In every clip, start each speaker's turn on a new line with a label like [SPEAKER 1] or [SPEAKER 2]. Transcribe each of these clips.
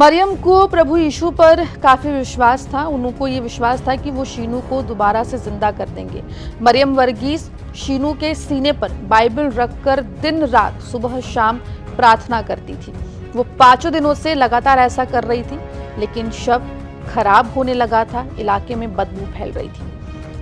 [SPEAKER 1] मरियम को प्रभु यीशु पर काफी विश्वास था। उनको ये विश्वास था कि वो शीनू को दोबारा से जिंदा कर देंगे। मरियम वर्गीस शीनू के सीने पर बाइबल रखकर दिन रात सुबह शाम प्रार्थना करती थी। वो 5 दिनों से लगातार ऐसा कर रही थी, लेकिन शव खराब होने लगा था। इलाके में बदबू फैल रही थी।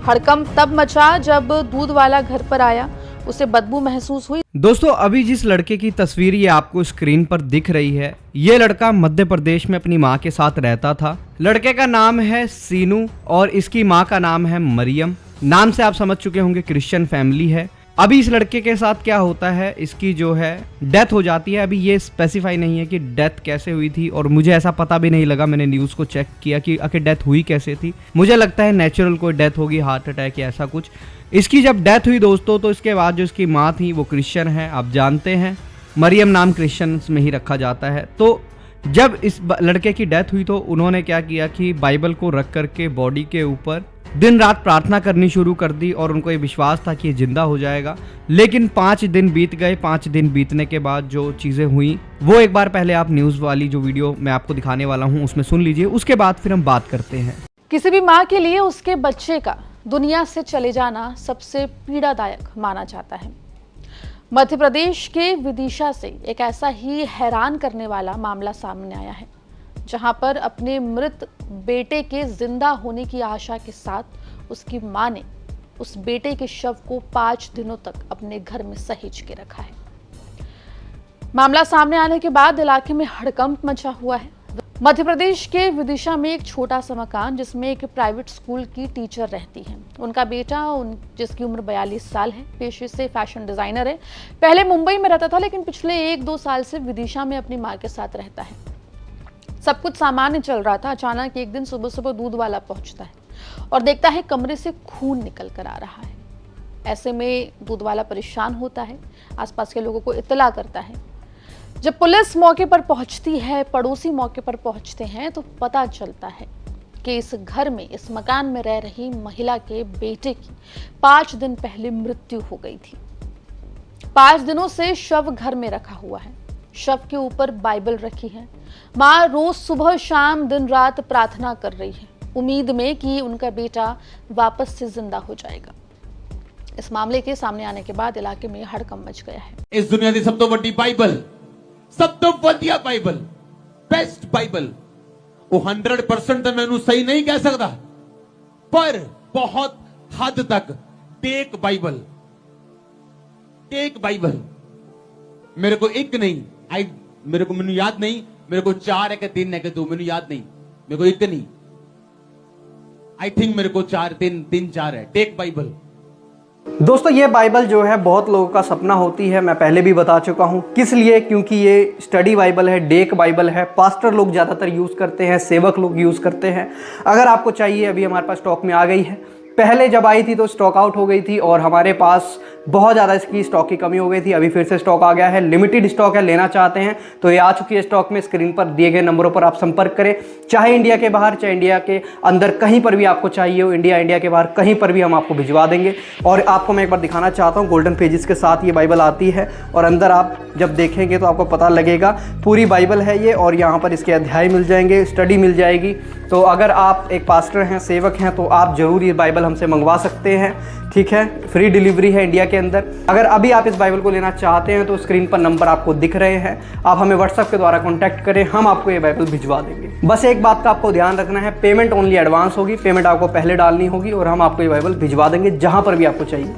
[SPEAKER 1] हड़कंप तब मचा जब दूध वाला घर पर आया। उसे बदबू महसूस हुई।
[SPEAKER 2] दोस्तों, अभी जिस लड़के की तस्वीर ये आपको स्क्रीन पर दिख रही है, ये लड़का मध्य प्रदेश में अपनी माँ के साथ रहता था। लड़के का नाम है सीनू और इसकी माँ का नाम है मरियम। नाम से आप समझ चुके होंगे क्रिश्चियन फैमिली है। अभी इस लड़के के साथ क्या होता है, इसकी जो है डेथ हो जाती है। अभी ये स्पेसिफाई नहीं है कि डेथ कैसे हुई थी और मुझे ऐसा पता भी नहीं लगा। मैंने न्यूज़ को चेक किया कि आखिर डेथ हुई कैसे थी। मुझे लगता है नेचुरल कोई डेथ होगी, हार्ट अटैक या ऐसा कुछ। इसकी जब डेथ हुई दोस्तों, तो इसके बाद जो इसकी माँ थी वो क्रिश्चियन है, आप जानते हैं। मरियम नाम क्रिश्चियन में ही रखा जाता है। तो जब इस लड़के की डेथ हुई तो उन्होंने क्या किया कि बाइबल को रख करके बॉडी के ऊपर दिन रात प्रार्थना करनी शुरू कर दी और उनको ये विश्वास था कि ये जिंदा हो जाएगा। लेकिन 5 दिन बीत गए। 5 दिन बीतने के बाद जो चीज़ें हुई वो एक बार पहले आप न्यूज़ वाली जो वीडियो मैं आपको दिखाने वाला हूँ उसमें सुन लीजिए, उसके बाद फिर हम बात करते हैं।
[SPEAKER 1] किसी भी माँ के लिए उसके बच्चे का दुनिया से चले जाना सबसे पीड़ादायक माना जाता है। मध्य प्रदेश के विदिशा से एक ऐसा ही हैरान करने वाला मामला सामने आया है, जहां पर अपने मृत बेटे के जिंदा होने की आशा के साथ उसकी मां ने उस बेटे के शव को 5 दिनों तक अपने घर में सहेज के रखा है। मामला सामने आने के बाद इलाके में हड़कंप मचा हुआ है। मध्य प्रदेश के विदिशा में एक छोटा सा मकान जिसमें एक प्राइवेट स्कूल की टीचर रहती है। उनका बेटा जिसकी उम्र 42 साल है, पेशे से फैशन डिजाइनर है। पहले मुंबई में रहता था, लेकिन पिछले 1-2 साल से विदिशा में अपनी मां के साथ रहता है। सब कुछ सामान्य चल रहा था। अचानक एक दिन सुबह सुबह दूध वाला पहुंचता है और देखता है कमरे से खून निकल कर आ रहा है। ऐसे में दूध वाला परेशान होता है, आसपास के लोगों को इत्तला करता है। जब पुलिस मौके पर पहुंचती है, पड़ोसी मौके पर पहुंचते हैं, तो पता चलता है कि इस घर में, इस मकान में रह रही महिला के बेटे की 5 दिन पहले मृत्यु हो गई थी। 5 दिनों से शव घर में रखा हुआ है। शव के ऊपर बाइबल रखी है। माँ रोज सुबह शाम दिन रात प्रार्थना कर रही है, उम्मीद में कि उनका बेटा वापस से जिंदा हो जाएगा। इस मामले के सामने आने के बाद इलाके में हड़कंप मच गया है।
[SPEAKER 3] इस दुनिया की सब तो बड़ी बाइबल, सब तो बढ़िया बाइबल, बेस्ट बाइबल, वो 100% तो मैं सही नहीं कह सकता, पर बहुत हद तक टेक बाइबल मेरे को एक नहीं, मेरे को मैंने याद नहीं, मेरे को 4 है कि 3 है कि 2, मैंने याद नहीं, मेरे को एक नहीं, आई थिंक मेरे को 3-4 है टेक बाइबल।
[SPEAKER 4] दोस्तों, ये बाइबल जो है बहुत लोगों का सपना होती है। मैं पहले भी बता चुका हूँ किस लिए, क्योंकि ये स्टडी बाइबल है, डेक बाइबल है। पास्टर लोग ज़्यादातर यूज़ करते हैं, सेवक लोग यूज़ करते हैं। अगर आपको चाहिए, अभी हमारे पास स्टॉक में आ गई है। पहले जब आई थी तो स्टॉक आउट हो गई थी और हमारे पास बहुत ज़्यादा इसकी स्टॉक की कमी हो गई थी। अभी फिर से स्टॉक आ गया है, लिमिटेड स्टॉक है। लेना चाहते हैं तो ये आ चुकी है स्टॉक में। स्क्रीन पर दिए गए नंबरों पर आप संपर्क करें। चाहे इंडिया के बाहर, चाहे इंडिया के अंदर, कहीं पर भी आपको चाहिए हो, इंडिया के बाहर कहीं पर भी हम आपको भिजवा देंगे। और आपको मैं एक बार दिखाना चाहता हूँ, गोल्डन पेजेस के साथ ये बाइबल आती है और अंदर आप जब देखेंगे तो आपको पता लगेगा पूरी बाइबल है ये। और यहाँ पर इसके अध्याय मिल जाएंगे, स्टडी मिल जाएगी। तो अगर आप एक पास्टर हैं, सेवक हैं, तो आप जरूर ये बाइबल हमसे मंगवा सकते हैं। ठीक है, फ्री डिलीवरी है इंडिया के अंदर। अगर अभी आप इस बाइबल को लेना चाहते हैं तो स्क्रीन पर नंबर आपको दिख रहे हैं, आप हमें व्हाट्सएप के द्वारा कांटेक्ट करें, हम आपको ये बाइबल भिजवा देंगे। बस एक बात का आपको ध्यान रखना है, पेमेंट ओनली एडवांस होगी। पेमेंट आपको पहले डालनी होगी और हम आपको ये बाइबल भिजवा देंगे जहां पर भी आपको चाहिए।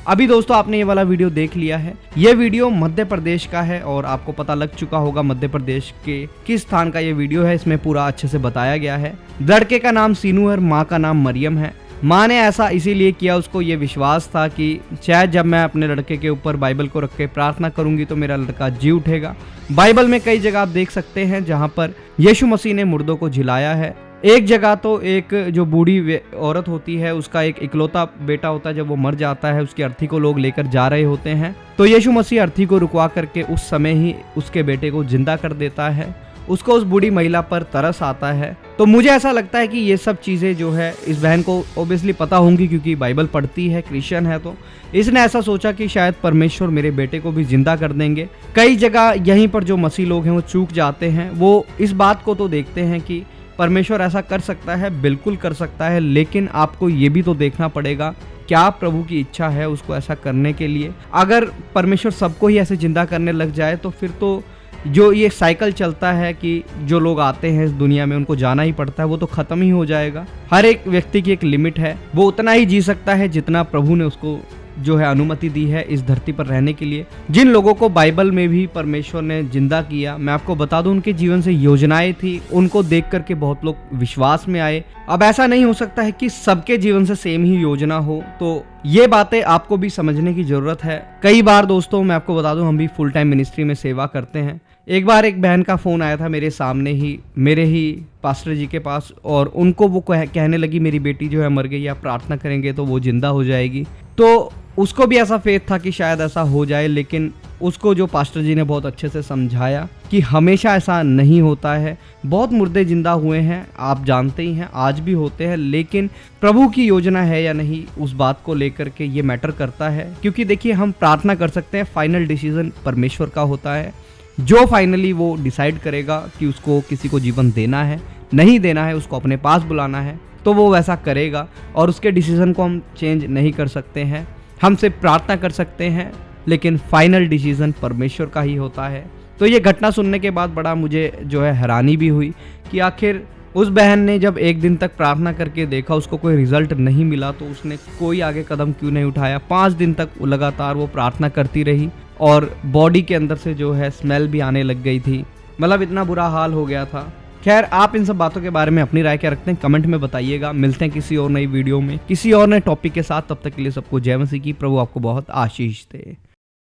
[SPEAKER 2] अभी दोस्तों आपने ये वाला वीडियो देख लिया है। ये वीडियो मध्य प्रदेश का है और आपको पता लग चुका होगा मध्य प्रदेश के किस स्थान का ये वीडियो है। इसमें पूरा अच्छे से बताया गया है। लड़के का नाम सीनू है, माँ का नाम मरियम है। माँ ने ऐसा इसीलिए किया, उसको ये विश्वास था कि शायद जब मैं अपने लड़के के ऊपर बाइबल को रख के प्रार्थना करूंगी तो मेरा लड़का जी उठेगा। बाइबल में कई जगह आप देख सकते हैं जहाँ पर यीशु मसीह ने मुर्दों को जिलाया है। एक जगह तो एक जो बूढ़ी औरत होती है, उसका एक इकलौता बेटा होता है, जब वो मर जाता है उसकी अर्थी को लोग लेकर जा रहे होते हैं तो यीशु मसीह अर्थी को रुकवा करके उस समय ही उसके बेटे को जिंदा कर देता है। उसको उस बूढ़ी महिला पर तरस आता है। तो मुझे ऐसा लगता है कि ये सब चीज़ें जो है इस बहन को ऑब्वियसली पता होंगी, क्योंकि बाइबल पढ़ती है, क्रिश्चियन है, तो इसने ऐसा सोचा कि शायद परमेश्वर मेरे बेटे को भी जिंदा कर देंगे। कई जगह यहीं पर जो मसीह लोग हैं वो चूक जाते हैं, वो इस बात को तो देखते हैं कि परमेश्वर ऐसा कर सकता है, बिल्कुल कर सकता है, लेकिन आपको ये भी तो देखना पड़ेगा क्या प्रभु की इच्छा है उसको ऐसा करने के लिए। अगर परमेश्वर सबको ही ऐसे जिंदा करने लग जाए तो फिर तो जो ये साइकिल चलता है कि जो लोग आते हैं इस दुनिया में उनको जाना ही पड़ता है, वो तो ख़त्म ही हो जाएगा। हर एक व्यक्ति की एक लिमिट है, वो उतना ही जी सकता है जितना प्रभु ने उसको जो है अनुमति दी है इस धरती पर रहने के लिए। जिन लोगों को बाइबल में भी परमेश्वर ने जिंदा किया, मैं आपको बता दूं उनके जीवन से योजनाएं थी, उनको देख करके बहुत लोग विश्वास में आए। अब ऐसा नहीं हो सकता है कि सबके जीवन से सेम ही योजना हो, तो ये बातें आपको भी समझने की जरूरत है। कई बार दोस्तों मैं आपको बता दूं हम भी फुल टाइम मिनिस्ट्री में सेवा करते हैं। एक बार एक बहन का फ़ोन आया था मेरे सामने ही, मेरे ही पास्टर जी के पास, और उनको वो कहने लगी मेरी बेटी जो है मर गई, आप प्रार्थना करेंगे तो वो जिंदा हो जाएगी। तो उसको भी ऐसा फेथ था कि शायद ऐसा हो जाए, लेकिन उसको जो पास्टर जी ने बहुत अच्छे से समझाया कि हमेशा ऐसा नहीं होता है। बहुत मुर्दे जिंदा हुए हैं, आप जानते ही हैं, आज भी होते हैं, लेकिन प्रभु की योजना है या नहीं उस बात को लेकर के ये मैटर करता है। क्योंकि देखिए हम प्रार्थना कर सकते हैं, फाइनल डिसीजन परमेश्वर का होता है। जो फाइनली वो डिसाइड करेगा कि उसको किसी को जीवन देना है, नहीं देना है, उसको अपने पास बुलाना है, तो वो वैसा करेगा और उसके डिसीजन को हम चेंज नहीं कर सकते हैं। हम सिर्फ प्रार्थना कर सकते हैं, लेकिन फाइनल डिसीजन परमेश्वर का ही होता है। तो ये घटना सुनने के बाद बड़ा मुझे जो है हैरानी भी हुई कि आखिर उस बहन ने जब एक दिन तक प्रार्थना करके देखा उसको कोई रिजल्ट नहीं मिला, तो उसने कोई आगे कदम क्यों नहीं उठाया। 5 दिन तक लगातार वो प्रार्थना करती रही और बॉडी के अंदर से जो है स्मेल भी आने लग गई थी, मतलब इतना बुरा हाल हो गया था। खैर, आप इन सब बातों के बारे में अपनी राय क्या रखते हैं कमेंट में बताइएगा। मिलते हैं किसी और नई वीडियो में किसी और नए टॉपिक के साथ, तब तक के लिए सबको जय मसीह की। प्रभु आपको बहुत आशीष दे।